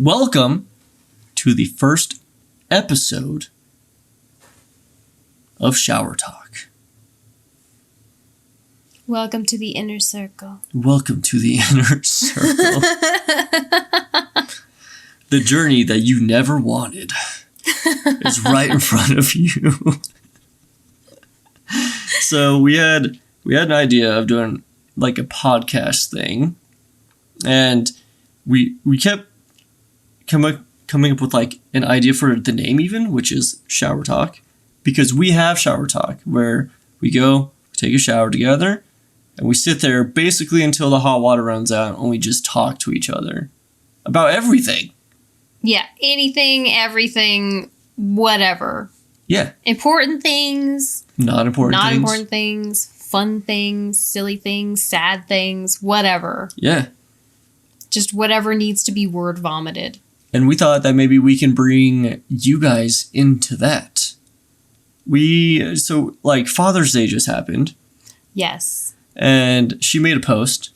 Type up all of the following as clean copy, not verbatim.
Welcome to the first episode of Shower Talk. Welcome to the inner circle. Welcome to the inner circle. The journey that you never wanted is right in front of you. So we had an idea of doing like a podcast thing, and we kept coming up with like an idea for the name even, which is Shower Talk, because we have Shower Talk where we go take a shower together and we sit there basically until the hot water runs out and we just talk to each other about everything. Yeah, anything, everything, whatever. Yeah. Important things. Not important things. Fun things. Silly things. Sad things. Whatever. Yeah. Just whatever needs to be word vomited. And we thought that maybe we can bring you guys into that. So Father's Day just happened. Yes. And she made a post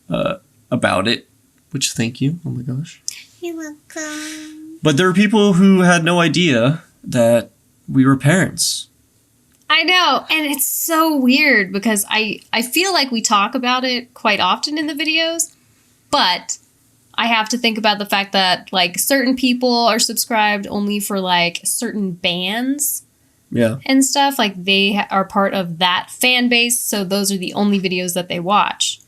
about it, which thank you. Oh my gosh. You're welcome. But there were people who had no idea that we were parents. I know. And it's so weird because I feel like we talk about it quite often in the videos, but I have to think about the fact that like certain people are subscribed only for like certain bands. Yeah. And stuff. Like they are part of that fan base. So those are the only videos that they watch.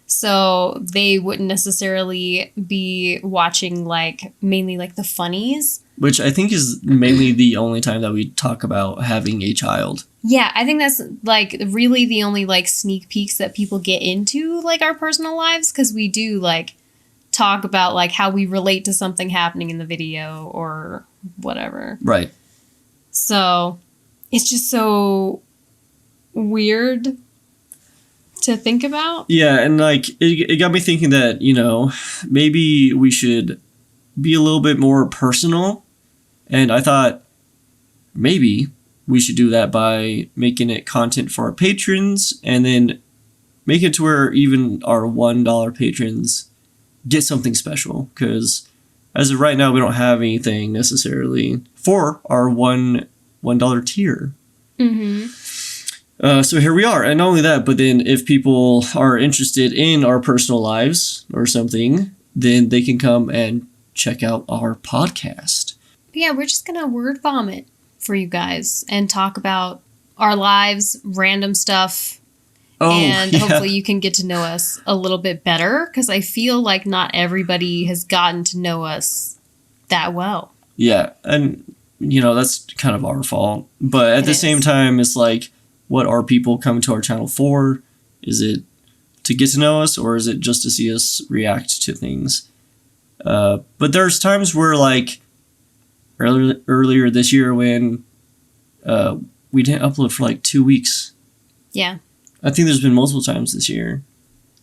So they wouldn't necessarily be watching like mainly like the funnies. Which I think is mainly the only time that we talk about having a child. Yeah, I think that's like really the only like sneak peeks that people get into like our personal lives. Because we do like talk about like how we relate to something happening in the video or whatever. Right. So it's just so weird to think about. Yeah, and like it got me thinking that, maybe we should be a little bit more personal. And I thought maybe we should do that by making it content for our patrons and then make it to where even our $1 patrons get something special. Because as of right now, we don't have anything necessarily for our $1 tier. Mm-hmm. So here we are. And not only that, but then if people are interested in our personal lives or something, then they can come and check out our podcast. Yeah, we're just going to word vomit for you guys and talk about our lives, random stuff. And hopefully you can get to know us a little bit better, because I feel like not everybody has gotten to know us that well. Yeah, and that's kind of our fault. But at the same time, it's like, what are people coming to our channel for? Is it to get to know us, or is it just to see us react to things? But there's times where, like, earlier this year when we didn't upload for like 2 weeks. Yeah. I think there's been multiple times this year.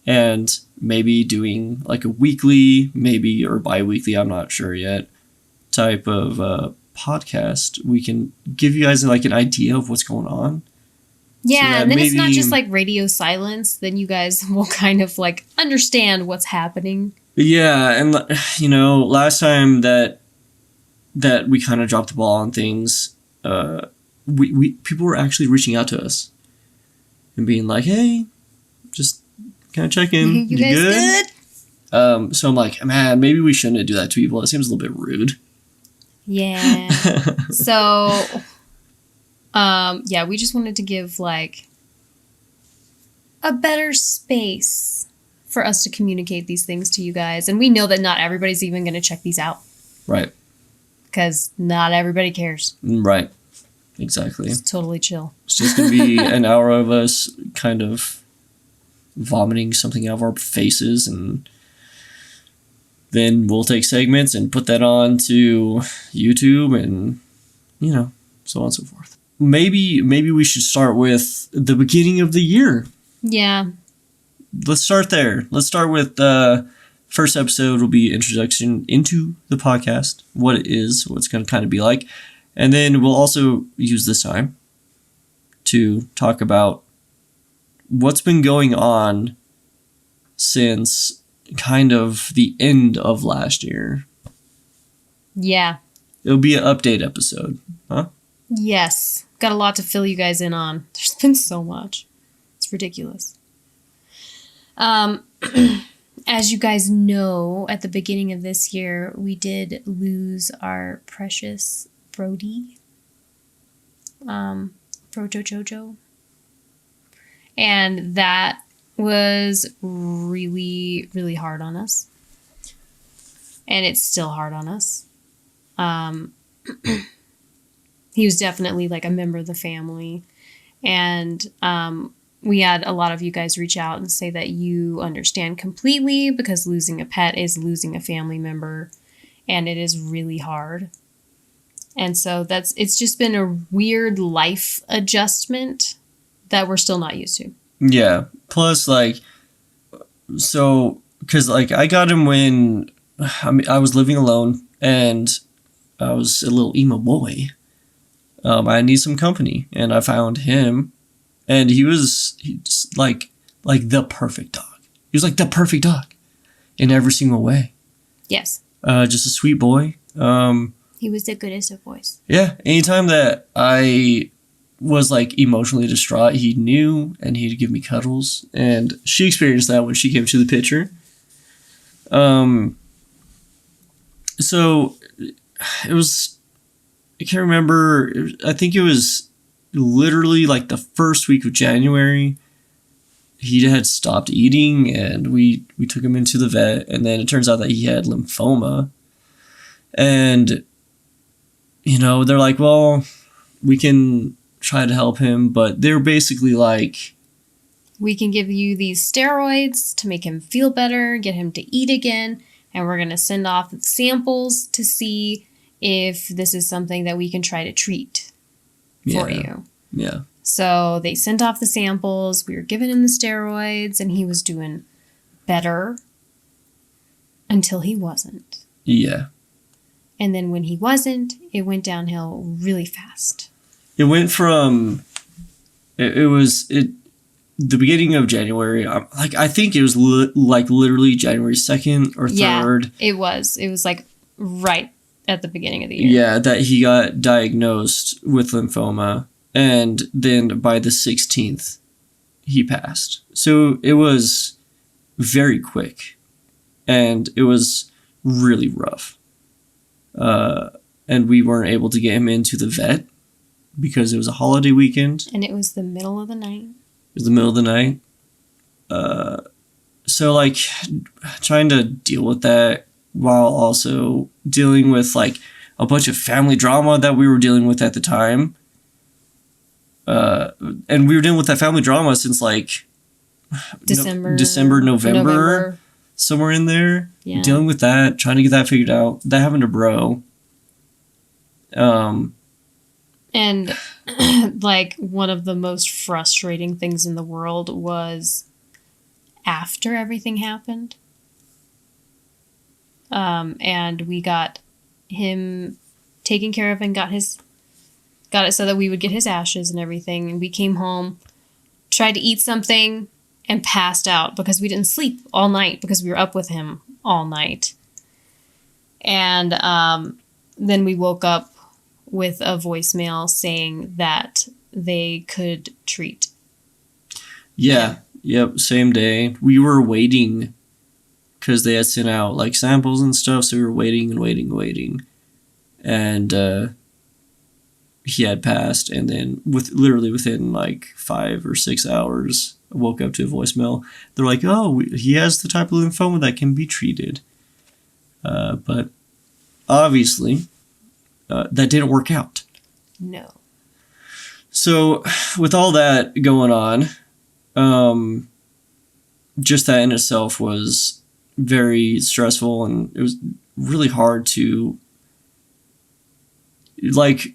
And maybe doing like a weekly, maybe, or bi-weekly, I'm not sure yet, type of podcast, we can give you guys like an idea of what's going on. Yeah, so and then it's not just like radio silence. Then you guys will kind of like understand what's happening. Yeah, and last time that we kind of dropped the ball on things, we people were actually reaching out to us and being like, "Hey, just kind of check in. You guys good?" So I'm like, man, maybe we shouldn't do that to people. It seems a little bit rude. Yeah. So, we just wanted to give like a better space for us to communicate these things to you guys. And we know that not everybody's even going to check these out. Right. Because not everybody cares. Right. Exactly. It's totally chill. It's just going to be an hour of us kind of vomiting something out of our faces, and then we'll take segments and put that on to YouTube and, so on and so forth. Maybe we should start with the beginning of the year. Yeah. Let's start there. Let's start with first episode will be introduction into the podcast, what it is, what it's going to kind of be like. And then we'll also use this time to talk about what's been going on since kind of the end of last year. Yeah. It'll be an update episode, huh? Yes. Got a lot to fill you guys in on. There's been so much. It's ridiculous. As you guys know, at the beginning of this year, we did lose our precious Brody. Proto Jojo. And that was really, really hard on us. And it's still hard on us. He was definitely like a member of the family. And we had a lot of you guys reach out and say that you understand completely because losing a pet is losing a family member. And it is really hard. And so it's just been a weird life adjustment that we're still not used to. Yeah. Plus, like, so, because, like, I got him when I was living alone and I was a little emo boy. I need some company, and I found him, and he's like the perfect dog. He was like the perfect dog in every single way. Yes. Just a sweet boy. He was the goodest of boys. Yeah. Anytime that I was like emotionally distraught, he knew, and he'd give me cuddles, and she experienced that when she came to the picture. So it was, I can't remember, I think it was literally like the first week of January. He had stopped eating, and we took him into the vet, and then it turns out that he had lymphoma. And, you know, they're like, well, we can try to help him, but they're basically like, we can give you these steroids to make him feel better, get him to eat again, and we're going to send off samples to see if this is something that we can try to treat for you. Yeah. So they sent off the samples, we were giving him the steroids, and he was doing better until he wasn't. Yeah. And then when he wasn't, it went downhill really fast. It went from, it was the beginning of January. I think it was like literally January 2nd or 3rd. Yeah, it was. It was like right at the beginning of the year. Yeah, that he got diagnosed with lymphoma. And then by the 16th, he passed. So it was very quick. And it was really rough. And we weren't able to get him into the vet because it was a holiday weekend. And it was the middle of the night. It was the middle of the night. So, like, trying to deal with that while also dealing with, like, a bunch of family drama that we were dealing with at the time. And we were dealing with that family drama since, like, December, November, somewhere in there. Yeah. Dealing with that, trying to get that figured out. That happened to bro. And like one of the most frustrating things in the world was after everything happened. And we got him taken care of and got it so that we would get his ashes and everything. And we came home, tried to eat something, and passed out because we didn't sleep all night because we were up with him all night. And then we woke up with a voicemail saying that they could treat. Yeah. Yep. Same day. We were waiting because they had sent out like samples and stuff. So we were waiting. And he had passed. And then within like 5 or 6 hours, I woke up to a voicemail. They're like, oh, he has the type of lymphoma that can be treated. But obviously, that didn't work out. No. So with all that going on, just that in itself was very stressful, and it was really hard to, like,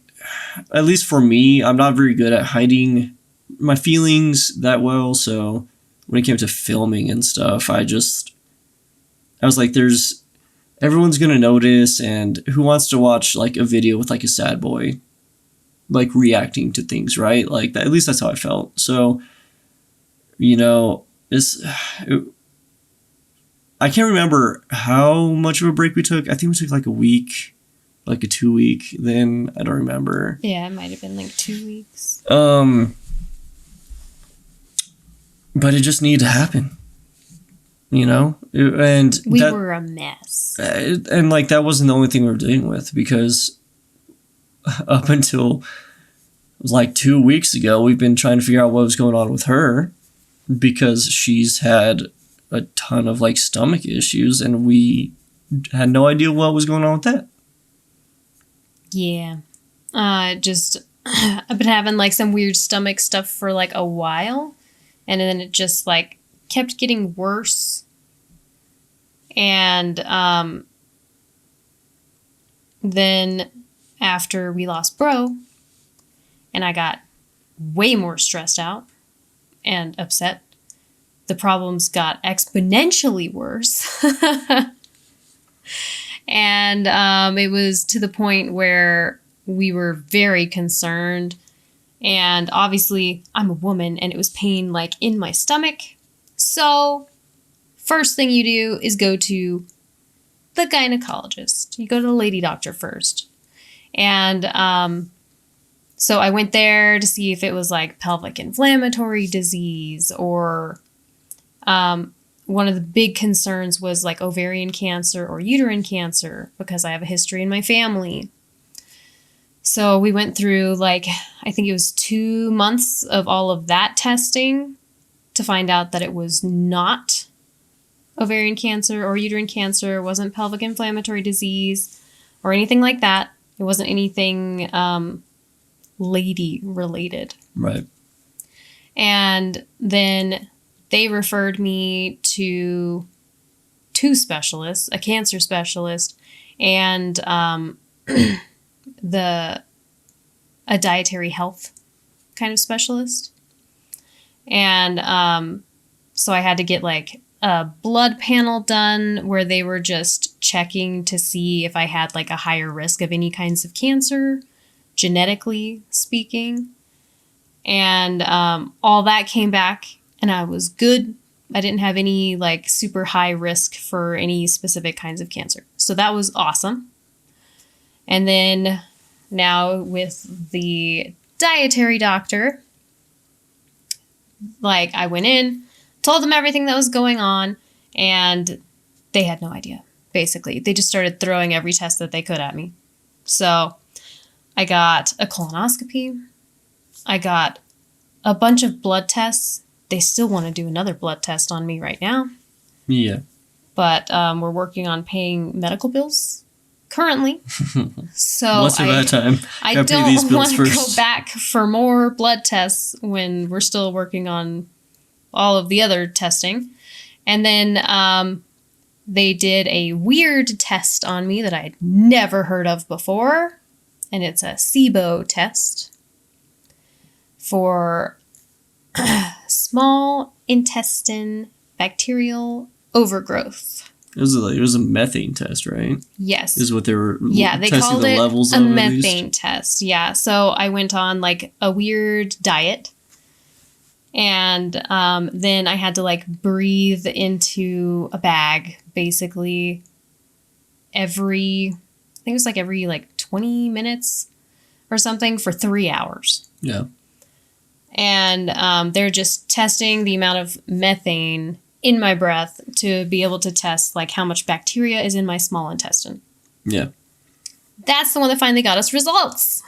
at least for me, I'm not very good at hiding my feelings that well. So when it came to filming and stuff, I was like, everyone's going to notice, and who wants to watch like a video with like a sad boy, like reacting to things, right? Like that, at least that's how I felt. So, you know, I can't remember how much of a break we took. I think we took like a week like a 2-week then. I don't remember. Yeah, it might have been like 2 weeks. But it just needed to happen. You know? And we were a mess. And like that wasn't the only thing we were dealing with, because up until like 2 weeks ago, we've been trying to figure out what was going on with her, because she's had a ton of like stomach issues, and we had no idea what was going on with that. Yeah. I've been having like some weird stomach stuff for like a while, and then it just like kept getting worse. And then after we lost Bro, and I got way more stressed out and upset, the problems got exponentially worse. And it was to the point where we were very concerned. And obviously, I'm a woman, and it was pain like in my stomach. So first thing you do is go to the gynecologist. You go to the lady doctor first. And so I went there to see if it was like pelvic inflammatory disease, or one of the big concerns was like ovarian cancer or uterine cancer, because I have a history in my family. So we went through like, I think it was 2 months of all of that testing to find out that it was not ovarian cancer or uterine cancer, wasn't pelvic inflammatory disease or anything like that. It wasn't anything lady related. Right. And then they referred me to 2 specialists, a cancer specialist and a dietary health kind of specialist. And so I had to get like a blood panel done where they were just checking to see if I had like a higher risk of any kinds of cancer, genetically speaking. And all that came back, and I was good. I didn't have any like super high risk for any specific kinds of cancer. So that was awesome. And then now with the dietary doctor, like I went in, told them everything that was going on, and they had no idea. Basically, they just started throwing every test that they could at me. So I got a colonoscopy. I got a bunch of blood tests. They still want to do another blood test on me right now. Yeah. But we're working on paying medical bills currently. So What's about time? I don't want to go back for more blood tests when we're still working on all of the other testing. And then they did a weird test on me that I had never heard of before. And it's a SIBO test for small intestine bacterial overgrowth. It was a methane test, right? Yes. Is what they were they testing called the it levels a of methane test. Yeah. So I went on like a weird diet. And then I had to like breathe into a bag basically every 20 minutes or something for 3 hours. Yeah. And they're just testing the amount of methane in my breath to be able to test like how much bacteria is in my small intestine. Yeah. That's the one that finally got us results.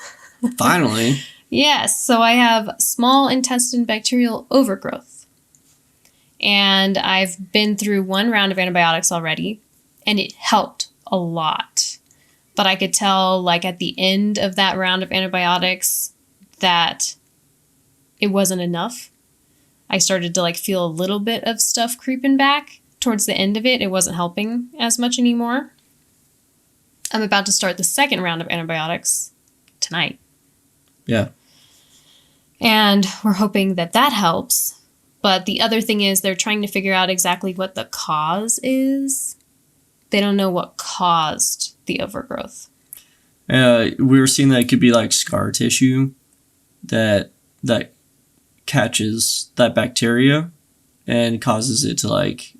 Finally. Yes. So I have small intestine bacterial overgrowth. And I've been through 1 round of antibiotics already, and it helped a lot. But I could tell like at the end of that round of antibiotics that it wasn't enough. I started to like feel a little bit of stuff creeping back towards the end of it. It wasn't helping as much anymore. I'm about to start the 2nd round of antibiotics tonight. Yeah. And we're hoping that that helps. But the other thing is they're trying to figure out exactly what the cause is. They don't know what caused the overgrowth. We were seeing that it could be like scar tissue that catches that bacteria and causes it to like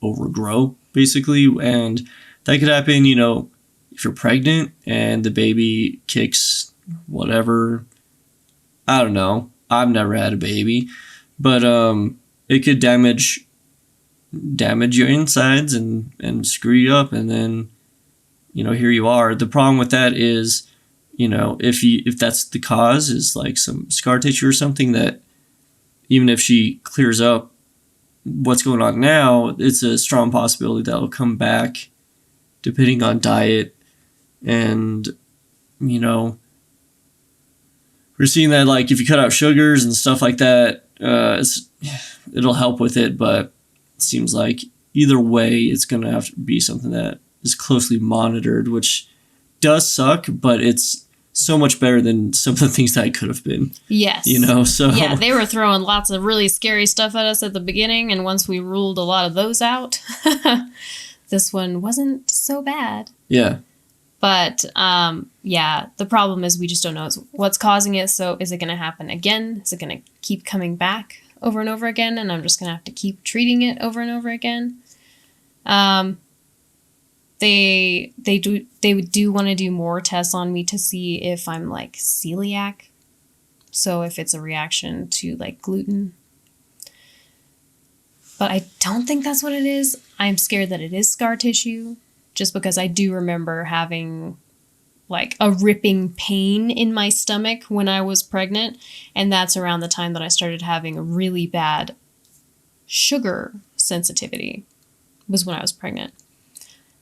overgrow basically. And that could happen, if you're pregnant and the baby kicks whatever, I don't know. I've never had a baby, but it could damage your insides and screw you up, and then here you are. The problem with that is, if that's the cause, is like some scar tissue or something, that even if she clears up what's going on now, it's a strong possibility that will come back depending on diet. And we're seeing that, like, if you cut out sugars and stuff like that, it'll help with it, but it seems like either way it's going to have to be something that is closely monitored, which does suck, but it's so much better than some of the things that I could have been. Yes. So yeah, they were throwing lots of really scary stuff at us at the beginning, and once we ruled a lot of those out, this one wasn't so bad. Yeah. But the problem is we just don't know what's causing it. So is it going to happen again? Is it going to keep coming back over and over again? And I'm just going to have to keep treating it over and over again. They do want to do more tests on me to see if I'm like celiac. So if it's a reaction to like gluten. But I don't think that's what it is. I'm scared that it is scar tissue, just because I do remember having like a ripping pain in my stomach when I was pregnant. And that's around the time that I started having a really bad sugar sensitivity, was when I was pregnant.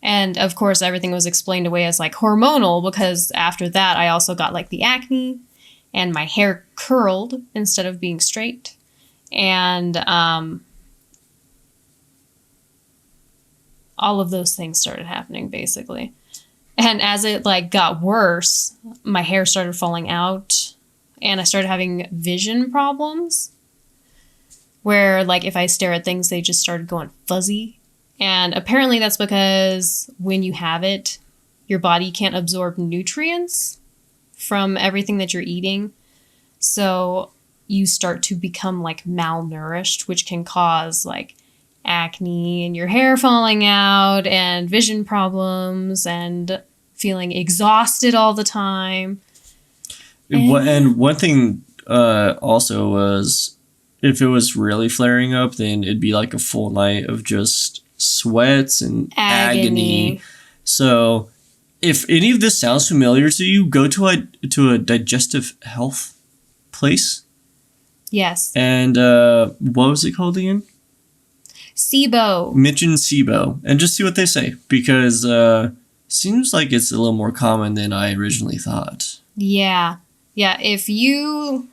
And of course, everything was explained away as like hormonal, because after that, I also got like the acne and my hair curled instead of being straight. And all of those things started happening basically. And as it like got worse, my hair started falling out and I started having vision problems where like if I stare at things, they just started going fuzzy. And apparently that's because when you have it, your body can't absorb nutrients from everything that you're eating. So you start to become like malnourished, which can cause like acne and your hair falling out and vision problems and feeling exhausted all the time. And one thing also was, if it was really flaring up, then it'd be like a full night of just sweats and agony. So if any of this sounds familiar to you, go to a digestive health place. Yes. And what was it called again? SIBO. Mention SIBO and just see what they say, because seems like it's a little more common than I originally thought. Yeah. Yeah. If you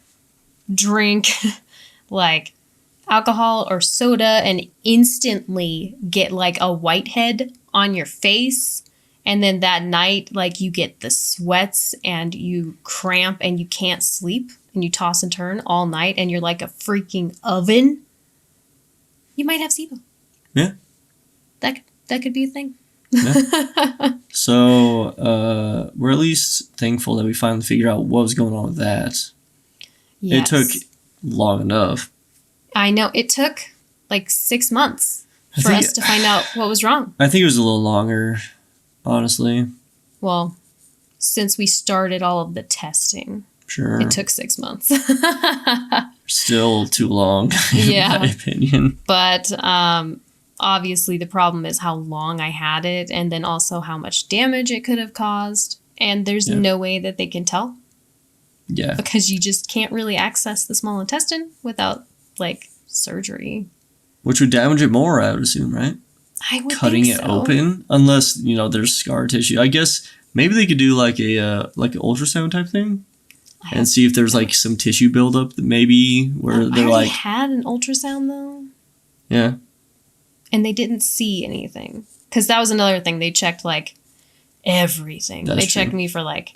drink like alcohol or soda and instantly get like a whitehead on your face, and then that night like you get the sweats and you cramp and you can't sleep and you toss and turn all night and you're like a freaking oven, you might have SIBO. Yeah. That could be a thing. Yeah. So we're at least thankful that we finally figured out what was going on with that. Yes. It took long enough. I know. It took like 6 months for us to find out what was wrong. I think it was a little longer, honestly. Well, since we started all of the testing. Sure. It took 6 months. Still too long, in my opinion. But obviously the problem is how long I had it, and then also how much damage it could have caused. And there's no way that they can tell. Yeah. Because you just can't really access the small intestine without, like, surgery. Which would damage it more, I would assume, right? I would Cutting think it so. open, unless, there's scar tissue. I guess maybe they could do like an ultrasound type thing. And see if there's like some tissue buildup that maybe where they're I like had an ultrasound though. Yeah. And they didn't see anything, because that was another thing. They checked like everything. They checked me for like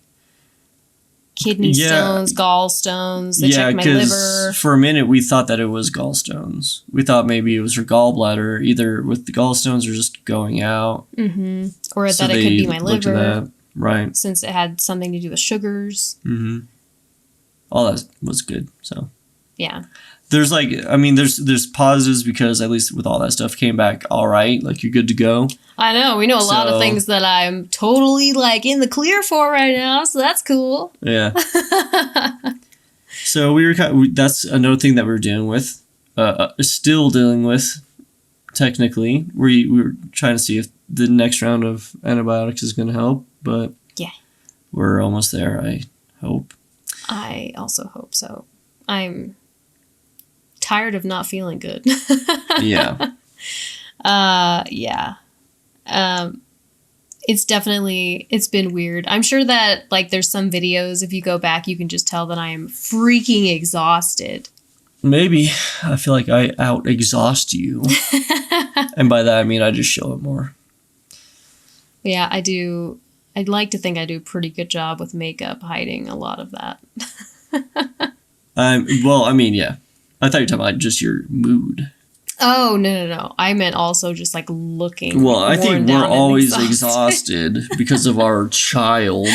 kidney stones, gallstones. They checked my liver. For a minute we thought that it was gallstones. We thought maybe it was her gallbladder, either with the gallstones or just going out. Mm-hmm. Or that it could be my liver. That. Right. Since it had something to do with sugars. Mm-hmm. All that was good. So yeah. there's like, I mean, there's positives because at least with all that stuff came back all right. Like you're good to go. I know. We know a lot of things that I'm totally like in the clear for right now. So that's cool. Yeah. So that's another thing that we're dealing with, still dealing with technically. We were trying to see if the next round of antibiotics is going to help, but yeah, we're almost there. I hope. I also hope so. I'm tired of not feeling good. Yeah. Yeah. It's been weird. I'm sure that like there's some videos, if you go back, you can just tell that I am freaking exhausted. Maybe. I feel like I out exhaust you. And by that, I mean, I just show it more. Yeah, I do. I'd like to think I do a pretty good job with makeup hiding a lot of that. Well, I mean, yeah. I thought you were talking about just your mood. Oh, no. I meant also just like looking. Well, I think we're always exhausted because of our child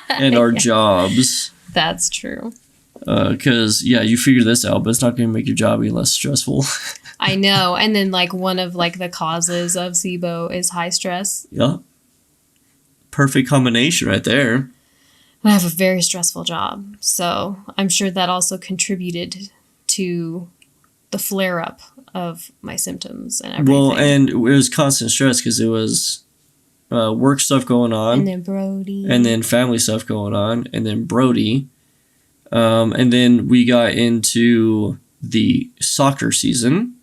and our jobs. That's true. Because, yeah, you figure this out, but it's not going to make your job any less stressful. I know. And then, like, one of, like, the causes of SIBO is high stress. Yeah. Perfect combination right there. I have a very stressful job. So I'm sure that also contributed to the flare-up of my symptoms and everything. Well, and it was constant stress because it was work stuff going on. And then Brody. And then family stuff going on. And then Brody. And then we got into the soccer season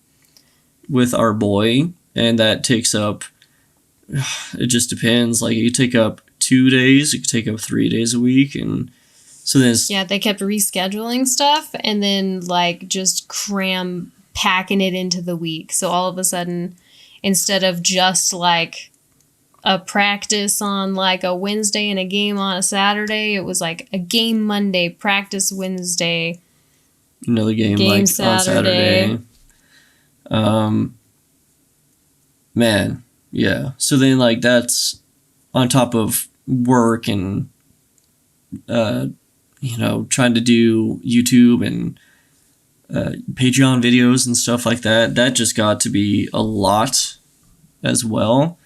with our boy, and that takes up, it just depends. Like, it could take up 2 days, it could take up 3 days a week, and so then yeah, they kept rescheduling stuff, and then, like, just packing it into the week. So all of a sudden, instead of just, like, a practice on like a Wednesday and a game on a Saturday, it was like a game Monday, practice Wednesday, another game like Saturday. On Saturday. Man, yeah. So then like that's on top of work and trying to do YouTube and Patreon videos and stuff like that. That just got to be a lot as well.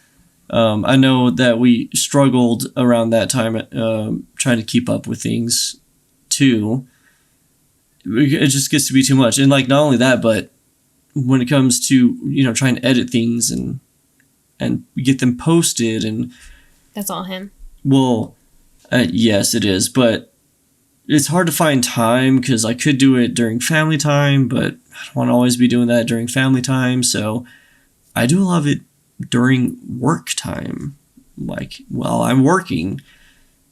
I know that we struggled around that time trying to keep up with things too. It just gets to be too much. And like not only that, but when it comes to, trying to edit things and get them posted and that's all him. Well, yes, it is, but it's hard to find time because I could do it during family time, but I don't want to always be doing that during family time. So I do a lot of it during work time, like while I'm working.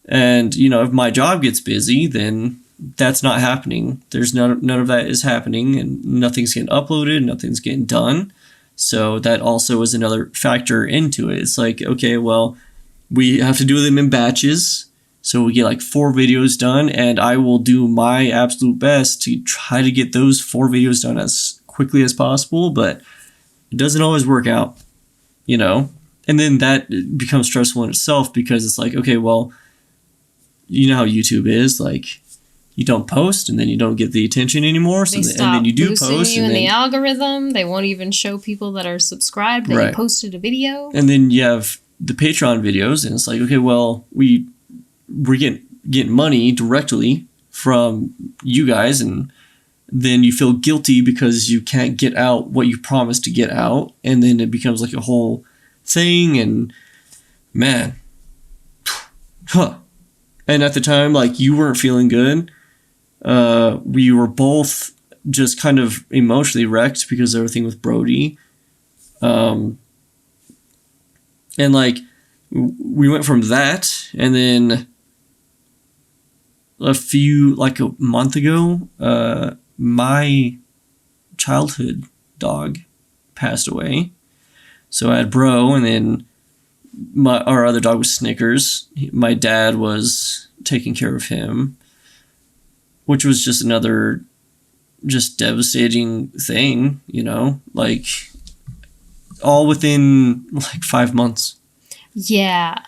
And, if my job gets busy, then that's not happening. There's none of that is happening, and nothing's getting uploaded, nothing's getting done. So that also is another factor into it. It's like, okay, well, we have to do them in batches. So we get like 4 videos done, and I will do my absolute best to try to get those 4 videos done as quickly as possible, but it doesn't always work out. And then that becomes stressful in itself because it's like, okay, well, you know how YouTube is, like you don't post and then you don't get the attention anymore. So and then you do post, you in the algorithm. They won't even show people that are subscribed that you posted a video. And then you have the Patreon videos, and it's like, okay, well, we're getting money directly from you guys, and then you feel guilty because you can't get out what you promised to get out, and then it becomes like a whole thing, and man, and at the time, like, you weren't feeling good. We were both just kind of emotionally wrecked because of everything with Brody, and like we went from that, and then a month ago, my childhood dog passed away. So I had Bro, and then our other dog was Snickers. My dad was taking care of him, which was just another just devastating thing, like all within like 5 months. Yeah.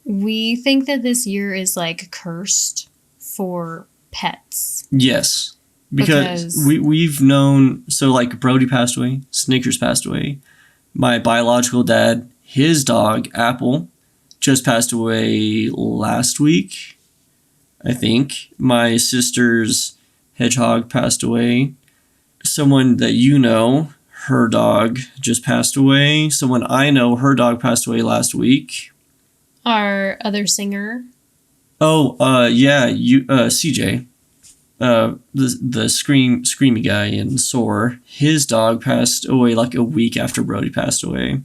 We think that this year is like cursed for pets. Yes. Because we've known, so like Brody passed away, Snickers passed away. My biological dad, his dog, Apple, just passed away last week, I think. My sister's hedgehog passed away. Someone that you know, her dog just passed away. Someone I know, her dog passed away last week. Our other singer. Oh, CJ. The screamy guy in SOARE, his dog passed away like a week after Brody passed away.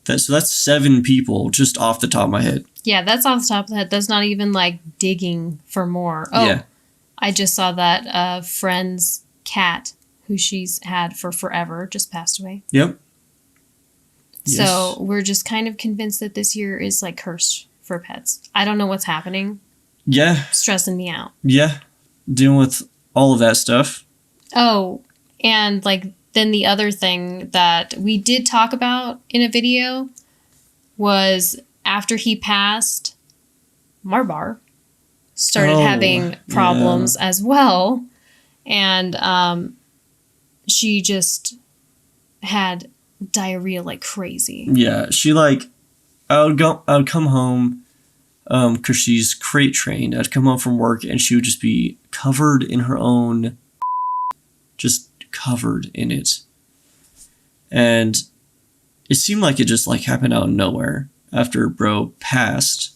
That's 7 people just off the top of my head. Yeah, that's off the top of the head. That's not even like digging for more. Oh, yeah. I just saw that friend's cat, who she's had for forever, just passed away. Yep. So we're just kind of convinced that this year is like cursed for pets. I don't know what's happening. Yeah. Stressing me out. Yeah. Dealing with all of that stuff. Oh, and like then the other thing that we did talk about in a video was after he passed, Marbar started having problems as well. And she just had diarrhea like crazy. Yeah, she like, I would come home, because she's crate trained. I'd come home from work and she would just be covered in her own, just covered in it. And it seemed like it just like happened out of nowhere after bro passed.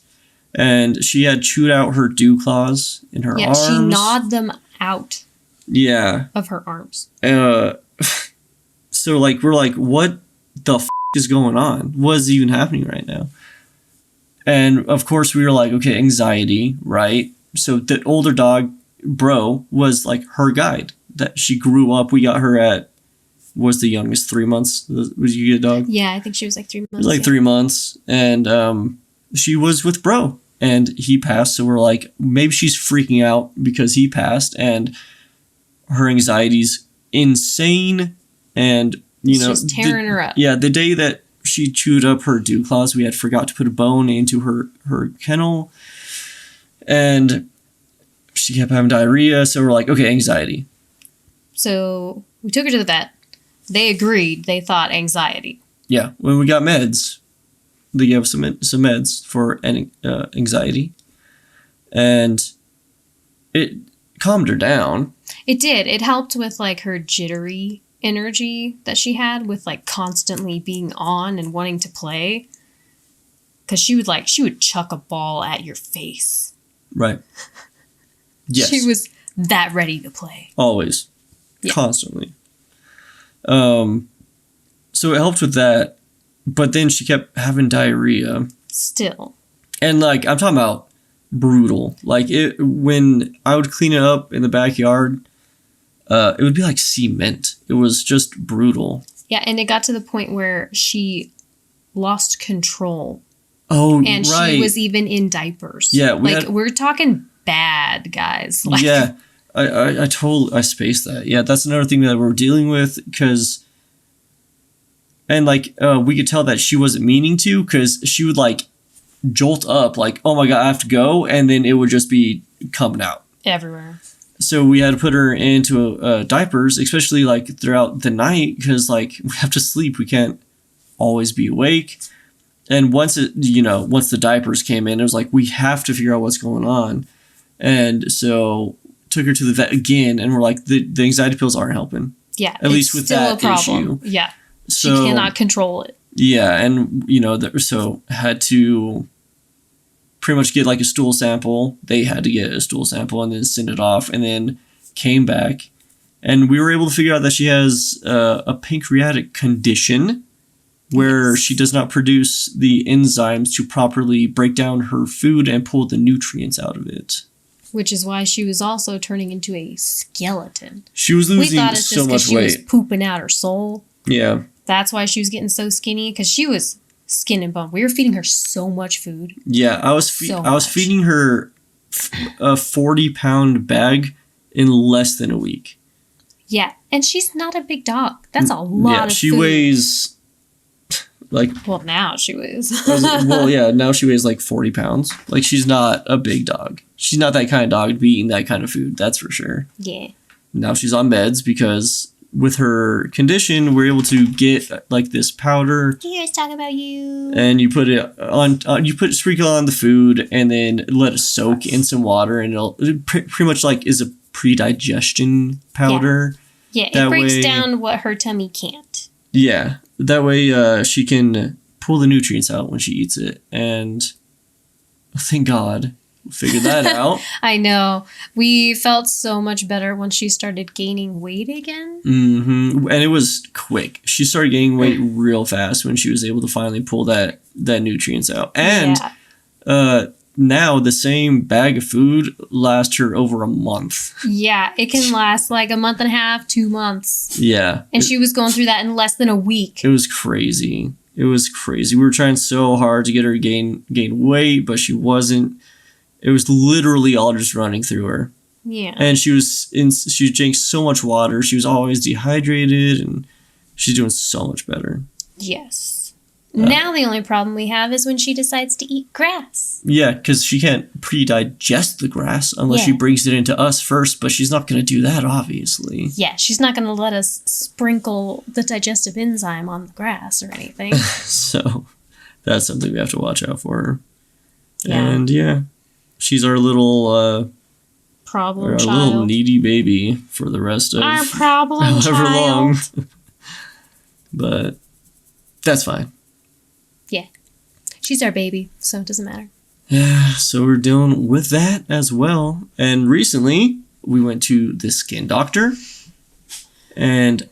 And she had chewed out her dew claws in her arms. Yeah, she gnawed them out. Yeah. Of her arms. So like, we're like, what the is going on? What is even happening right now? And of course we were like, okay, anxiety, right? So the older dog, bro, was like her guide. That she grew up. We got her at, was the youngest 3 months? Was you get a dog? Yeah, I think she was like 3 months. It was like 3 months. And she was with bro. And he passed. So we're like, maybe she's freaking out because he passed. And her anxiety's insane. And, you know. She's tearing her up. Yeah, the day that she chewed up her dew claws, we had forgot to put a bone into her kennel, and she kept having diarrhea. So we're like, okay, anxiety. So we took her to the vet. They agreed. They thought anxiety. Yeah, when we got meds, they gave us some meds for anxiety, and it calmed her down. It did. It helped with like her jittery energy that she had with like constantly being on and wanting to play, because she would chuck a ball at your face. Right. Yes. She was that ready to play. Always. Yeah. Constantly. So it helped with that, but then she kept having diarrhea. Still. And like, I'm talking about brutal. Like when I would clean it up in the backyard, it would be like cement. It was just brutal. Yeah, and it got to the point where she lost control. Oh, and right. She was even in diapers. Yeah, we're talking bad, guys. Like, yeah, I spaced that. Yeah, that's another thing that we're dealing with, because, and like we could tell that she wasn't meaning to, because she would like jolt up, like, oh my god, I have to go, and then it would just be coming out everywhere. So we had to put her into diapers, especially like throughout the night, because like we have to sleep. We can't always be awake. And once the diapers came in, it was like, we have to figure out what's going on. And so took her to the vet again, and we're like, the anxiety pills aren't helping. Yeah. At least with that issue. Yeah. So, she cannot control it. Yeah. And, so had to pretty much get like a stool sample. They had to get a stool sample and then send it off, and then came back. And we were able to figure out that she has a pancreatic condition where she does not produce the enzymes to properly break down her food and pull the nutrients out of it. Which is why she was also turning into a skeleton. She was losing so much weight. We thought it's just because she was pooping out her soul. Yeah. That's why she was getting so skinny, because she was skin and bone. We were feeding her so much food. Yeah, I was feeding her a 40-pound bag in less than a week. Yeah, and she's not a big dog. That's a lot of food. She weighs like... Well, now she weighs. Now she weighs like 40 pounds. Like, she's not a big dog. She's not that kind of dog to be eating that kind of food, that's for sure. Yeah. now she's on meds because with her condition, we're able to get like this powder. Here's talking about you. And you put it on, sprinkle on the food and then let it soak in some water, and it pretty much like is a pre-digestion powder. Yeah, it breaks down what her tummy can't. Yeah, that way she can pull the nutrients out when she eats it. And thank God we figured that out. I know. We felt so much better when she started gaining weight again. Mm-hmm. And it was quick. She started gaining weight real fast when she was able to finally pull that nutrients out. And now the same bag of food lasts her over a month. Yeah, it can last like a month and a half, 2 months. Yeah. And she was going through that in less than a week. It was crazy. We were trying so hard to get her to gain weight, but she wasn't. It was literally all just running through her. Yeah. And she drank so much water. She was always dehydrated, and she's doing so much better. Yes. Now the only problem we have is when she decides to eat grass. Yeah, because she can't pre-digest the grass unless she brings it into us first, but she's not going to do that, obviously. Yeah, she's not going to let us sprinkle the digestive enzyme on the grass or anything. So that's something we have to watch out for her. Yeah. And she's our little problem child. Our little needy baby for the rest of our problem however long. child. But that's fine. Yeah. She's our baby, so it doesn't matter. Yeah, so we're dealing with that as well. And recently, we went to the skin doctor, and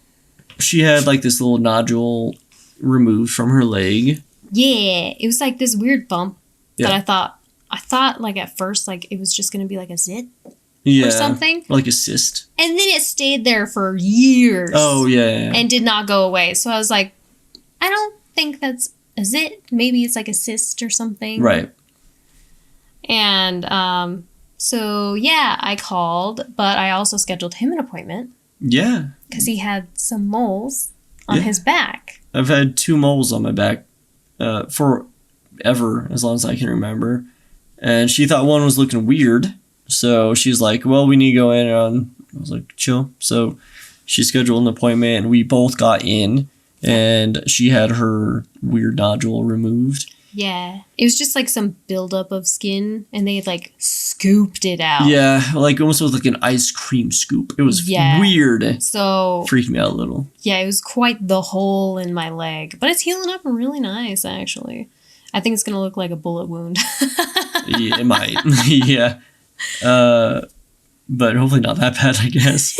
she had like this little nodule removed from her leg. Yeah, it was like this weird bump that I thought like at first like it was just going to be like a zit or something. Like a cyst. And then it stayed there for years. Oh, yeah. And did not go away. So I was like, I don't think that's a zit. Maybe it's like a cyst or something. Right. And I called, but I also scheduled him an appointment. Yeah. Because he had some moles on his back. I've had 2 moles on my back forever, as long as I can remember. And she thought one was looking weird. So she's like, well, we need to go in. And I was like, chill. So she scheduled an appointment, and we both got in. And she had her weird nodule removed. Yeah. It was just like some buildup of skin, and they had like scooped it out. Yeah, like almost was like an ice cream scoop. It was weird. So freaked me out a little. Yeah, it was quite the hole in my leg. But it's healing up really nice, actually. I think it's going to look like a bullet wound. Yeah, it might. Yeah. But hopefully not that bad, I guess.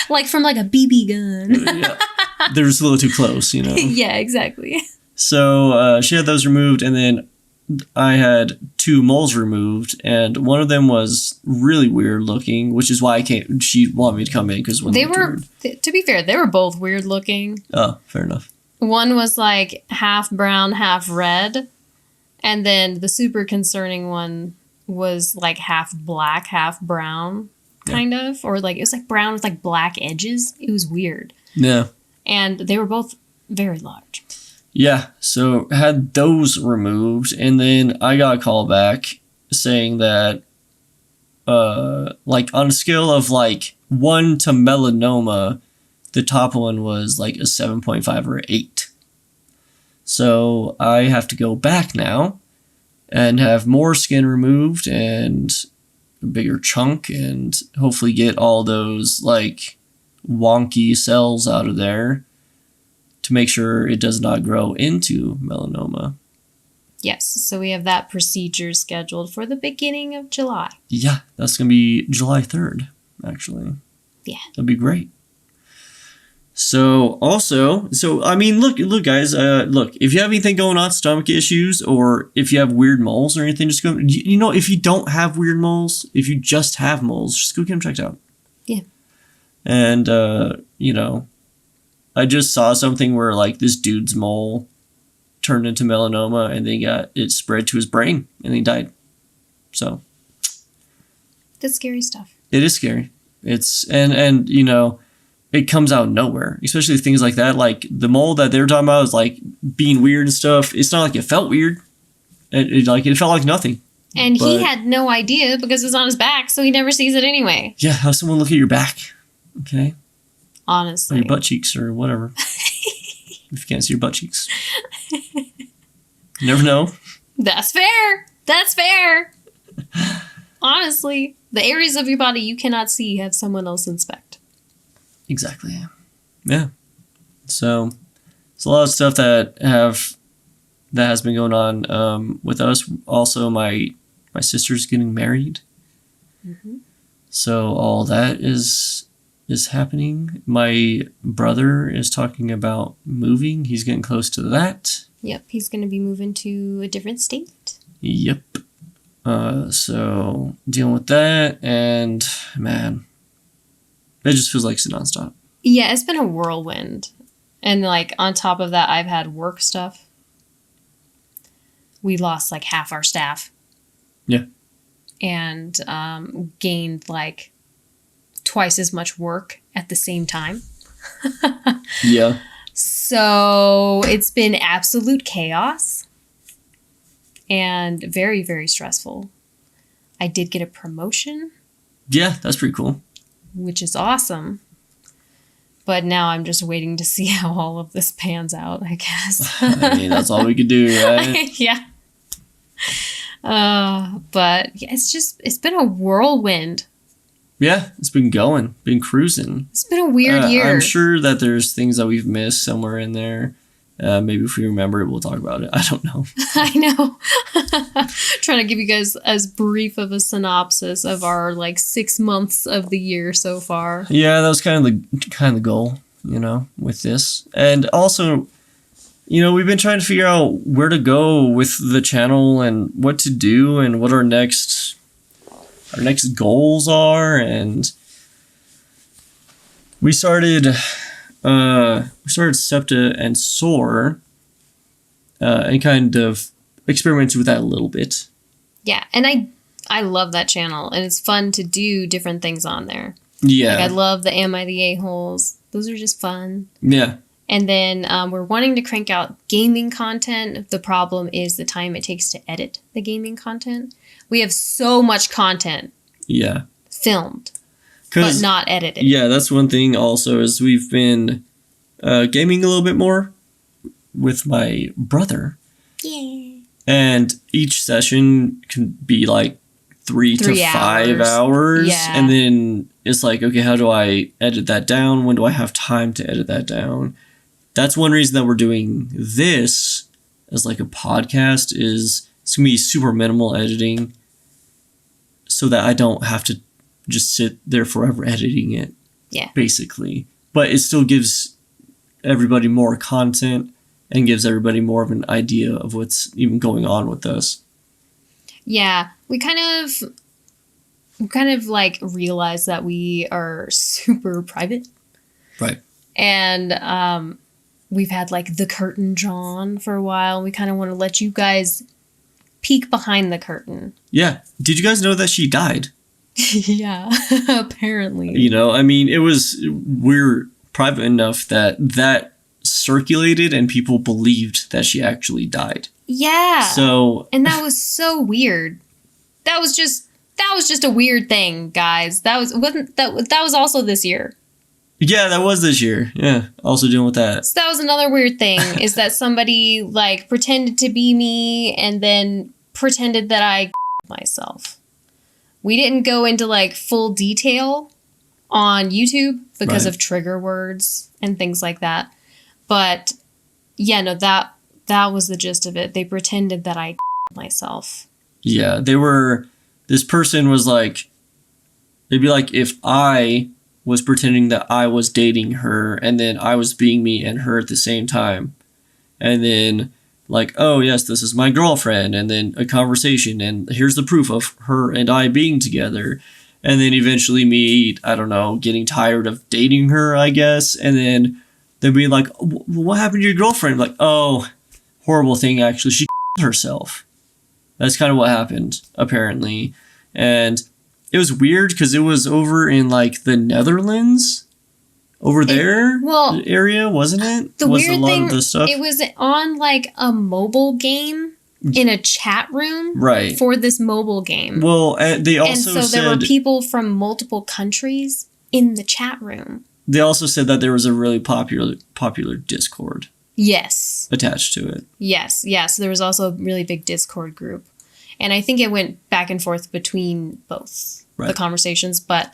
Like from like a BB gun. Yeah. They're just a little too close, you know? Yeah, exactly. So she had those removed, and then I had 2 moles removed, and one of them was really weird looking, which is why she wanted me to come in, because they were, to be fair, they were both weird looking. Oh, fair enough. One was like half brown, half red, and then the super concerning one was like half black, half brown, kind of, or like it was like brown with like black edges. It was weird. Yeah. And they were both very large. Yeah, so had those removed, and then I got a call back saying that, like on a scale of like 1 to melanoma, the top one was like a 7.5 or 8. So I have to go back now and have more skin removed and a bigger chunk, and hopefully get all those like wonky cells out of there to make sure it does not grow into melanoma. Yes, so we have that procedure scheduled for the beginning of July. Yeah, that's going to be July 3rd, actually. Yeah. That'd be great. So I mean, look, guys, look, if you have anything going on, stomach issues, or if you have weird moles or anything, just go, if you don't have weird moles, if you just have moles, just go get them checked out. Yeah. And, I just saw something where like this dude's mole turned into melanoma, and then it spread to his brain, and he died. So. That's scary stuff. It is scary. And it comes out of nowhere, especially things like that. Like the mole that they were talking about is like being weird and stuff. It's not like it felt weird. It felt like nothing. And he had no idea because it's on his back, so he never sees it anyway. Yeah, have someone look at your back, okay? Honestly. Or your butt cheeks or whatever. If you can't see your butt cheeks. You never know. That's fair. That's fair. Honestly, the areas of your body you cannot see have someone else inspect. Exactly. Yeah. So it's a lot of stuff that has been going on with us. Also, my sister's getting married. Mm-hmm. So all that is happening. My brother is talking about moving. He's getting close to that. Yep, he's going to be moving to a different state. Yep. So dealing with that, and man, it just feels like it's nonstop. Yeah, it's been a whirlwind. And like on top of that, I've had work stuff. We lost like half our staff. Yeah. And gained like twice as much work at the same time. Yeah. So it's been absolute chaos and very, very stressful. I did get a promotion. Yeah, that's pretty cool. Which is awesome. But now I'm just waiting to see how all of this pans out, I guess. I mean, that's all we could do, right? Yeah. But yeah, it's been a whirlwind. Yeah, it's been cruising. It's been a weird year. I'm sure that there's things that we've missed somewhere in there. Maybe if we remember it, we'll talk about it. I don't know. I know. Trying to give you guys as brief of a synopsis of our like 6 months of the year so far. Yeah, that was kind of the goal, with this. And also, we've been trying to figure out where to go with the channel and what to do and what our next goals are. And we started Septa and SOARE and kind of experimented with that a little bit. Yeah, and I love that channel, and it's fun to do different things on there. Yeah. Like I love the Am I the A-holes. Those are just fun. Yeah. And then we're wanting to crank out gaming content. The problem is the time it takes to edit the gaming content. We have so much content filmed, but not edited. Yeah, that's one thing also is we've been gaming a little bit more with my brother. Yeah. And each session can be like 3 to 5 hours. Yeah. And then it's like, okay, how do I edit that down? When do I have time to edit that down? That's one reason that we're doing this as like a podcast is it's going to be super minimal editing so that I don't have to just sit there forever editing it. Yeah. Basically. But it still gives everybody more content and gives everybody more of an idea of what's even going on with us. Yeah. We kind of like realize that we are super private. Right. And we've had like the curtain drawn for a while. We kind of want to let you guys peek behind the curtain. Yeah. Did you guys know that she died? Yeah, apparently. I mean, we're private enough that circulated and people believed that she actually died. Yeah. And that was so weird. That was just a weird thing, guys. That was also this year. Yeah, that was this year. Yeah, also dealing with that. So that was another weird thing is that somebody like pretended to be me and then pretended that I myself. We didn't go into like full detail on YouTube because of trigger words and things like that. But yeah, no, that was the gist of it. They pretended that I myself. Yeah, this person was like, it'd be like if I was pretending that I was dating her and then I was being me and her at the same time. And then like, oh yes, this is my girlfriend, and then a conversation, and here's the proof of her and I being together. And then eventually me, I don't know, getting tired of dating her, I guess. And then they'd be like, what happened to your girlfriend? Like, oh, horrible thing, actually. She herself. That's kind of what happened, apparently. And it was weird because it was over in like the Netherlands. Over there area, wasn't it? The weird thing, it was on like a mobile game in a chat room right. for this mobile game. Well, they also and so there were people from multiple countries in the chat room. They also said that there was a really popular Discord. Yes. Attached to it. Yes. So there was also a really big Discord group. And I think it went back and forth between both the conversations, but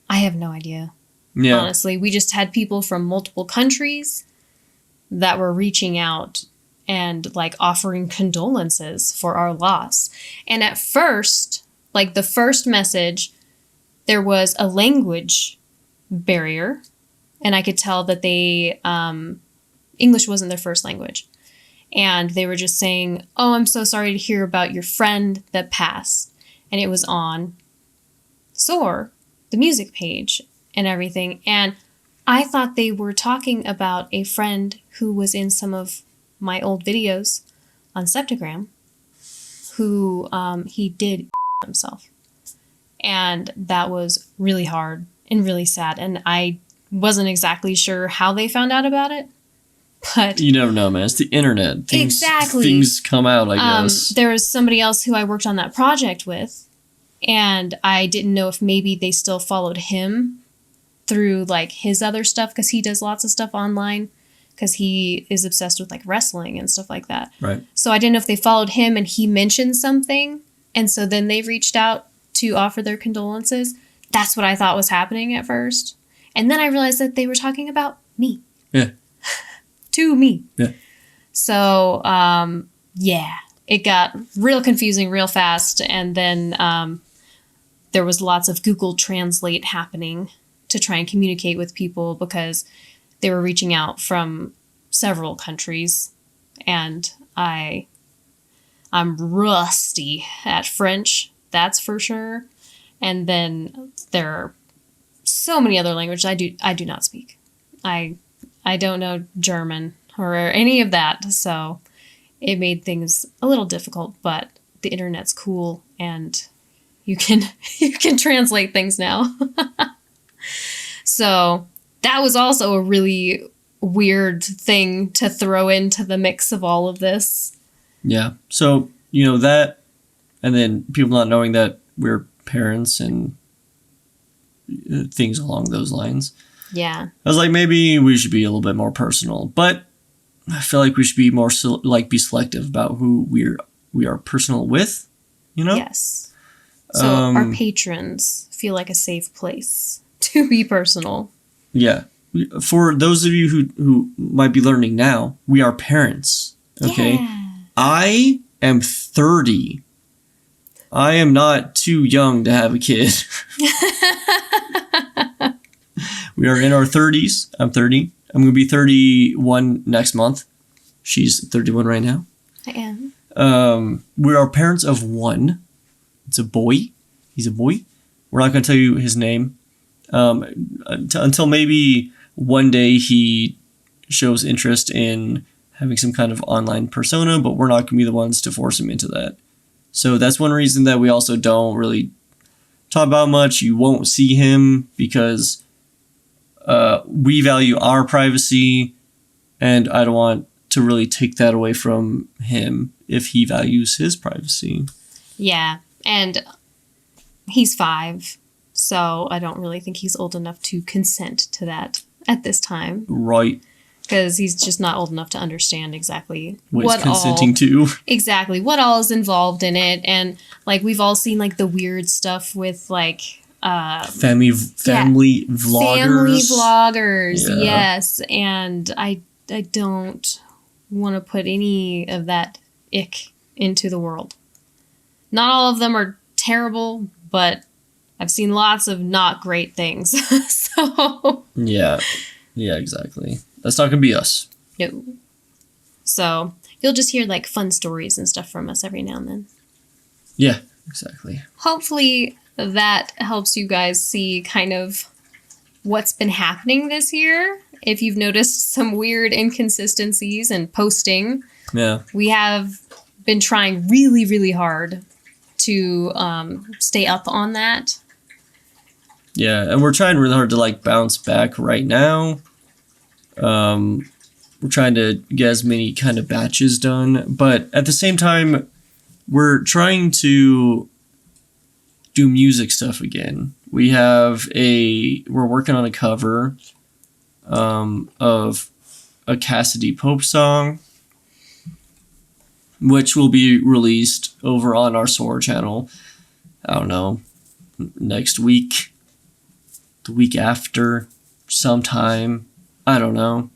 I have no idea. Yeah. Honestly, we just had people from multiple countries that were reaching out and like offering condolences for our loss. And at first, like the first message, there was a language barrier, and I could tell that they English wasn't their first language. And they were just saying, "Oh, I'm so sorry to hear about your friend that passed." And it was on SOARE, the music page and everything. And I thought they were talking about a friend who was in some of my old videos on Septagram, who he did himself. And that was really hard and really sad. And I wasn't exactly sure how they found out about it. But you never know, man. It's the internet. Things come out, I guess. There was somebody else who I worked on that project with, and I didn't know if maybe they still followed him through like his other stuff, because he does lots of stuff online, because he is obsessed with like wrestling and stuff like that. Right. So I didn't know if they followed him and he mentioned something, and so then they reached out to offer their condolences. That's what I thought was happening at first. And then I realized that they were talking about me. Yeah. To me. Yeah. So, it got real confusing real fast. And then there was lots of Google Translate happening to try and communicate with people, because they were reaching out from several countries. And I'm rusty at French, that's for sure. And then there are so many other languages I do not speak. I don't know German or any of that, so it made things a little difficult, but the internet's cool and you can translate things now. So that was also a really weird thing to throw into the mix of all of this. Yeah. So, that, and then people not knowing that we're parents and things along those lines. Yeah. I was like, maybe we should be a little bit more personal, but I feel like we should be more be selective about who we are personal with, Yes. So our patrons feel like a safe place to be personal. Yeah. For those of you who might be learning now, we are parents. Okay. Yeah. I am 30. I am not too young to have a kid. We are in our 30s. I'm 30. I'm going to be 31 next month. She's 31 right now. I am. We are parents of one. It's a boy. He's a boy. We're not going to tell you his name until maybe one day he shows interest in having some kind of online persona, but we're not going to be the ones to force him into that. So that's one reason that we also don't really talk about much. You won't see him because we value our privacy, and I don't want to really take that away from him if he values his privacy. Yeah, and he's 5, so I don't really think he's old enough to consent to that at this time. Right. Because he's just not old enough to understand exactly what he's consenting to. Exactly. What all is involved in it. And like we've all seen like the weird stuff with like family vloggers. Family vloggers, yeah. Yes. And I don't want to put any of that ick into the world. Not all of them are terrible, but I've seen lots of not great things. So Yeah, exactly. That's not going to be us. No. So you'll just hear like fun stories and stuff from us every now and then. Yeah, exactly. Hopefully that helps you guys see kind of what's been happening this year. If you've noticed some weird inconsistencies in posting. Yeah. We have been trying really, really hard to stay up on that. Yeah, and we're trying really hard to like bounce back right now. we're trying to get as many kind of batches done. But at the same time, we're trying to do music stuff again. We're working on a cover of a Cassidy Pope song, which will be released over on our SOARE channel. I don't know, next week, the week after, sometime. I don't know.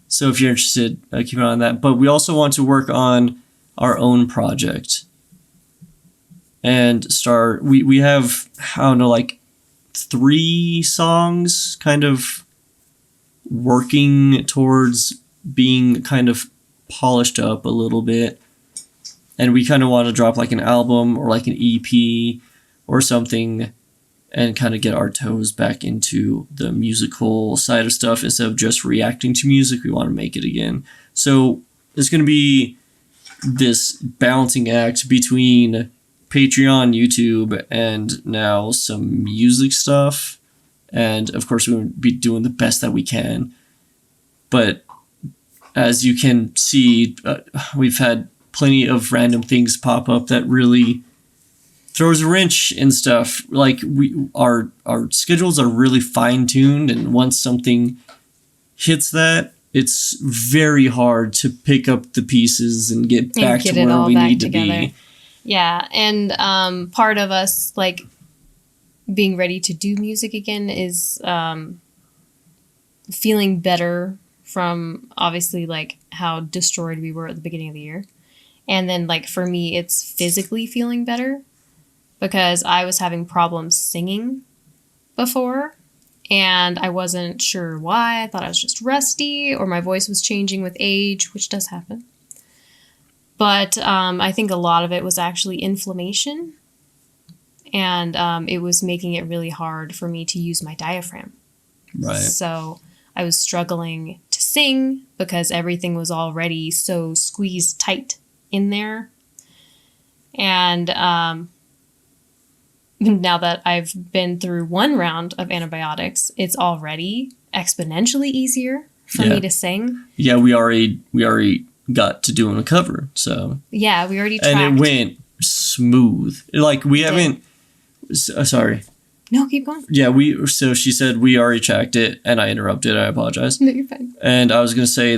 So if you're interested, keep an eye on that. But we also want to work on our own project and start. We have, I don't know, like 3 songs kind of working towards being kind of polished up a little bit. And we kind of want to drop like an album or like an EP or something and kind of get our toes back into the musical side of stuff instead of just reacting to music. We want to make it again. So it's going to be this balancing act between Patreon, YouTube, and now some music stuff. And of course, we'll be doing the best that we can. But as you can see, we've had plenty of random things pop up that really throws a wrench in stuff. Like our schedules are really fine-tuned, and once something hits that, it's very hard to pick up the pieces and get back to where we need to be. Yeah, and part of us like being ready to do music again is feeling better from obviously like how destroyed we were at the beginning of the year. And then like for me, it's physically feeling better because I was having problems singing before and I wasn't sure why. I thought I was just rusty or my voice was changing with age, which does happen. But I think a lot of it was actually inflammation, and it was making it really hard for me to use my diaphragm. Right. So I was struggling to sing because everything was already so squeezed tight in there. And now that I've been through 1 round of antibiotics, it's already exponentially easier for me to sing. Yeah, we already got to doing a cover, so yeah, we already tracked. And it went smooth. Like we haven't. Sorry. No, keep going. Yeah, so she said we already tracked it, and I interrupted. I apologize. No, you're fine. And I was gonna say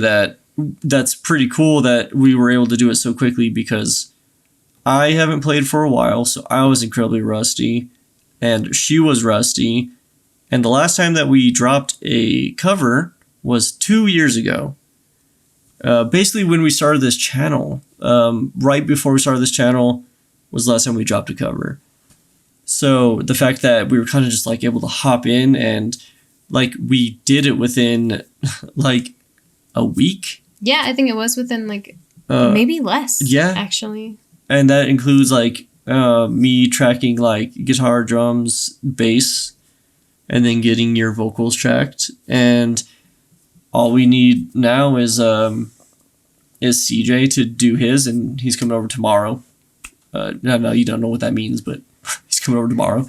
that's pretty cool that we were able to do it so quickly because I haven't played for a while, so I was incredibly rusty, and she was rusty, and the last time that we dropped a cover was 2 years ago. Basically, when we started this channel, right before we started this channel was the last time we dropped a cover. So the fact that we were kind of just like able to hop in and like we did it within like a week. Yeah, I think it was within like maybe less. Yeah, actually. And that includes like me tracking like guitar, drums, bass, and then getting your vocals tracked. And all we need now is CJ to do his, and he's coming over tomorrow. No, you don't know what that means, but he's coming over tomorrow.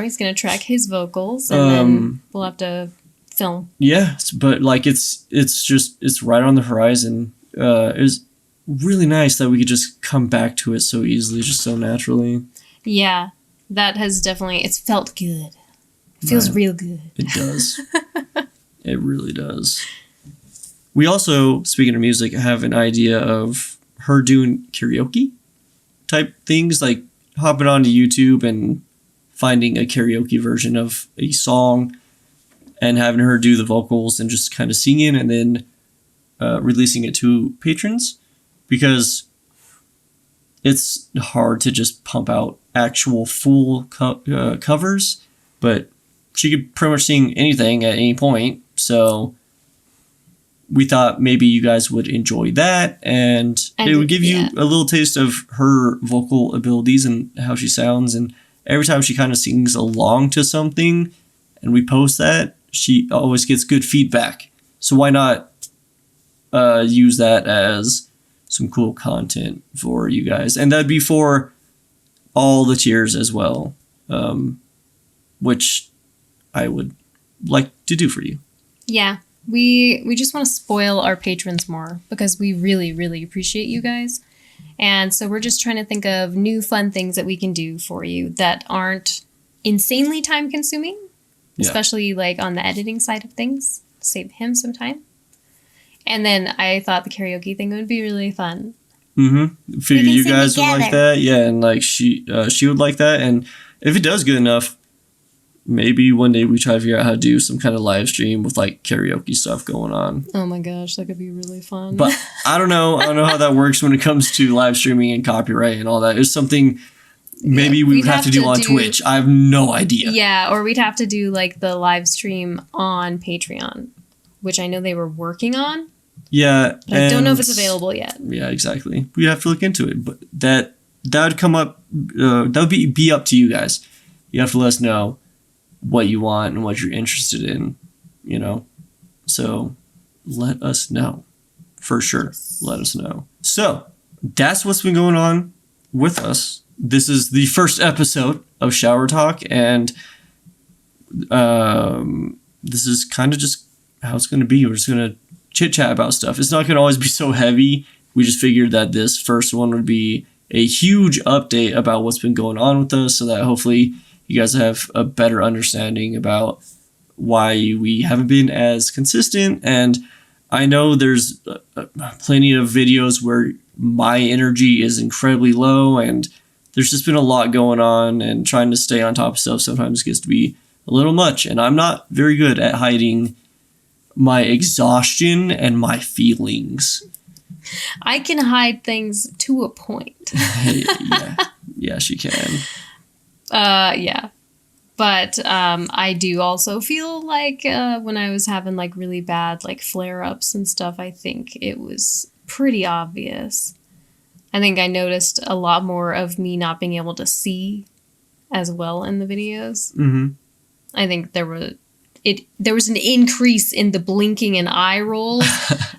He's going to track his vocals, and then we'll have to film. Yeah, but like it's right on the horizon. It's really nice that we could just come back to it so easily, just so naturally. Yeah, that has definitely, it's felt good. It feels real good. It does. It really does. We also, speaking of music, have an idea of her doing karaoke type things, like hopping onto YouTube and finding a karaoke version of a song and having her do the vocals and just kind of singing and then releasing it to patrons, because it's hard to just pump out actual full covers, but she could pretty much sing anything at any point. So we thought maybe you guys would enjoy that, and it would give you a little taste of her vocal abilities and how she sounds. And every time she kind of sings along to something and we post that, she always gets good feedback. So why not use that as some cool content for you guys? And that'd be for all the tiers as well, which I would like to do for you. Yeah. We just want to spoil our patrons more because we really, really appreciate you guys. And so we're just trying to think of new fun things that we can do for you that aren't insanely time consuming, especially like on the editing side of things. Save him some time. And then I thought the karaoke thing would be really fun. Mm-hmm. Figure you guys would like that. Yeah, and like she would like that. And if it does good enough, maybe one day we try to figure out how to do some kind of live stream with like karaoke stuff going on. Oh my gosh, that could be really fun. But I don't know. I don't know how that works when it comes to live streaming and copyright and all that. It's something maybe we would have to do on Twitch. I have no idea. Yeah, or we'd have to do like the live stream on Patreon, which I know they were working on. Yeah. But I don't know if it's available yet. Yeah, exactly. We have to look into it. But that would come up, that would be up to you guys. You have to let us know what you want and what you're interested in, you know? So let us know. For sure. Let us know. So that's what's been going on with us. This is the first episode of Shower Talk, and this is kind of just how it's going to be. We're just going to chit chat about stuff. It's not going to always be so heavy. We just figured that this first one would be a huge update about what's been going on with us so that hopefully you guys have a better understanding about why we haven't been as consistent. And I know there's plenty of videos where my energy is incredibly low, and there's just been a lot going on, and trying to stay on top of stuff sometimes gets to be a little much. And I'm not very good at hiding my exhaustion and my feelings. I can hide things to a point. Yeah, she can. Yeah. But I do also feel like when I was having like really bad like flare-ups and stuff, I think it was pretty obvious. I think I noticed a lot more of me not being able to see as well in the videos. Mm-hmm. I think there was an increase in the blinking and eye rolls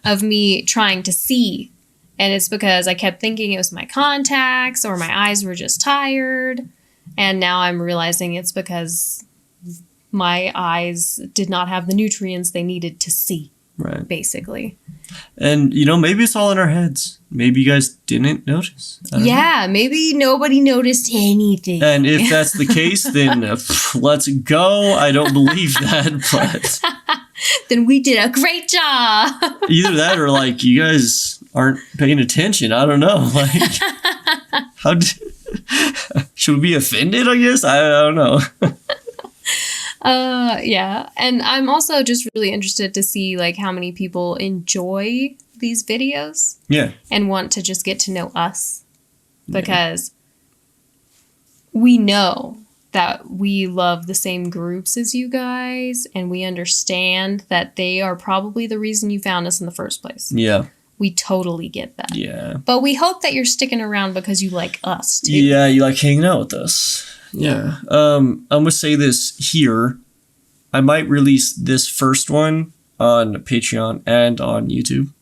of me trying to see. And it's because I kept thinking it was my contacts or my eyes were just tired. And now I'm realizing it's because my eyes did not have the nutrients they needed to see. Right. Basically. And, you know, maybe it's all in our heads. Maybe you guys didn't notice. Yeah, maybe nobody noticed anything. And if that's the case, then let's go. I don't believe that, but... Then we did a great job. Either that or, like, you guys aren't paying attention. I don't know. Like, should we be offended, I guess? I don't know. Yeah. And I'm also just really interested to see like how many people enjoy these videos. Yeah. And want to just get to know us. Because we know that we love the same groups as you guys, and we understand that they are probably the reason you found us in the first place. Yeah. We totally get that. Yeah. But we hope that you're sticking around because you like us too. Yeah, you like hanging out with us. Yeah. I'm going to say this here. I might release this first one on Patreon and on YouTube.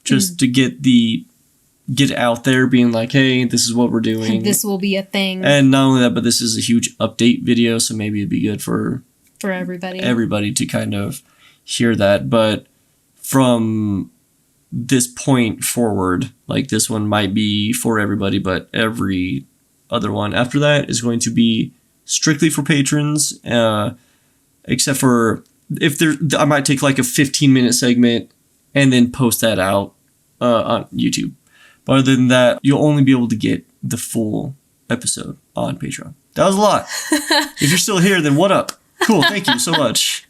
Just to get out there being like, hey, this is what we're doing. This will be a thing. And not only that, but this is a huge update video, so maybe it'd be good for everybody to kind of hear that. But from this point forward, like this one might be for everybody, but every other one after that is going to be strictly for patrons, except for if I might take like a 15-minute segment and then post that out on YouTube. But other than that, you'll only be able to get the full episode on Patreon. That was a lot. If you're still here, then what up? Cool. Thank you so much.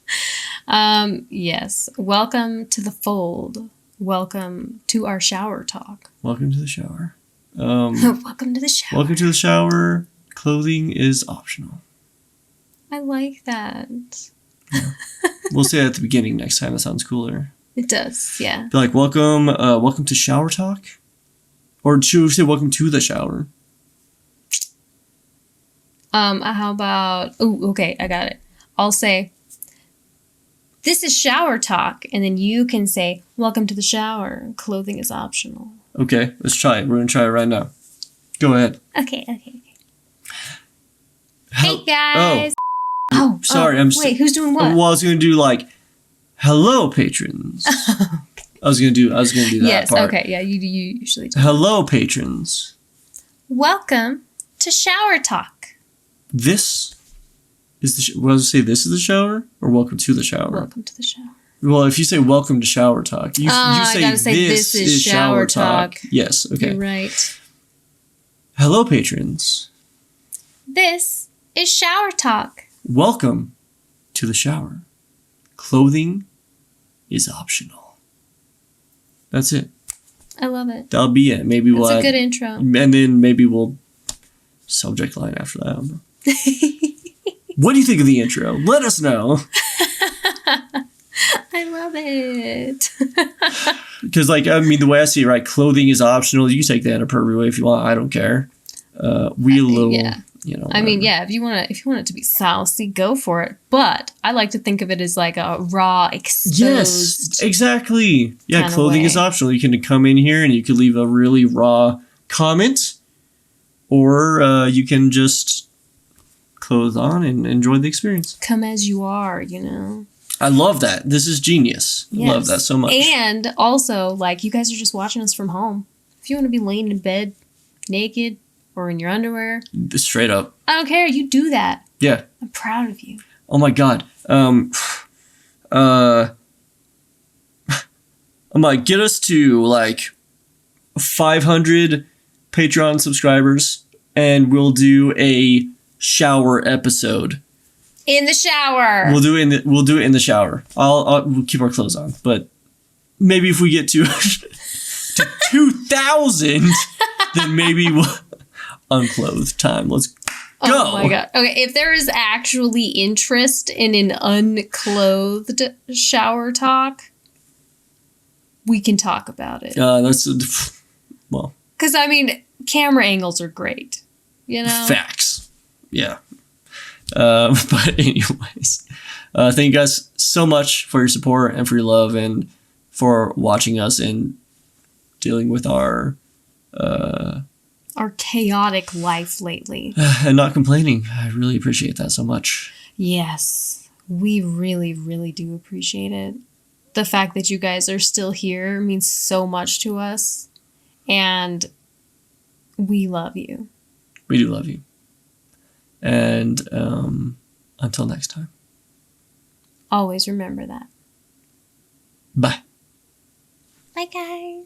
Yes. Welcome to the fold. Welcome to our shower talk. Welcome to the shower. Welcome to the shower. Welcome to the shower. Clothing is optional. I like that. Yeah. We'll say that at the beginning next time. That sounds cooler. It does, yeah. Be like, welcome to shower talk? Or should we say welcome to the shower? How about... Oh, okay, I got it. I'll say, this is shower talk. And then you can say, welcome to the shower. Clothing is optional. Okay, let's try it. We're going to try it right now. Go ahead. Okay. Hey, guys. Sorry. Wait, who's doing what? Well, I was going to do like, Hello, patrons. I was gonna do that yes, part. Okay, yeah, you usually do. Hello, patrons. Welcome to Shower Talk. This is this is the shower or welcome to the shower? Welcome to the shower. Well, if you say welcome to Shower Talk, you say, I gotta say this is Shower Talk. Yes, okay. You're right. Hello, patrons. This is Shower Talk. Welcome to the shower. Clothing is optional. That's it. I love it. That'll be it. Maybe we'll That's a good intro. And then maybe we'll subject line after that. I don't know. What do you think of the intro? Let us know. I love it. Because, the way I see it, right, clothing is optional. You can take that in a pervy way if you want. I don't care. Yeah. Whatever. If you want it to be saucy, go for it. But I like to think of it as like a raw, exposed. Yes, exactly. Yeah, clothing way. is optional. You can come in here and you can leave a really raw comment, or you can just clothe on and enjoy the experience. Come as you are, I love that. This is genius. Yes. I love that so much. And also, you guys are just watching us from home. If you want to be laying in bed naked or in your underwear, straight up, I don't care. You do that. Yeah. I'm proud of you. Oh my God. I'm like, get us to 500 Patreon subscribers and we'll do a shower episode. In the shower. We'll do it in the shower. We'll keep our clothes on, but maybe if we get to 2,000, then maybe we'll unclothed time. Let's go. Oh my God. Okay, if there is actually interest in an unclothed shower talk, we can talk about it. Because camera angles are great. Facts. Yeah. But anyways, thank you guys so much for your support and for your love and for watching us and dealing with our chaotic life lately. And not complaining. I really appreciate that so much. Yes, we really, really do appreciate it. The fact that you guys are still here means so much to us, and we love you. We do love you. And until next time. Always remember that. Bye. Bye, guys.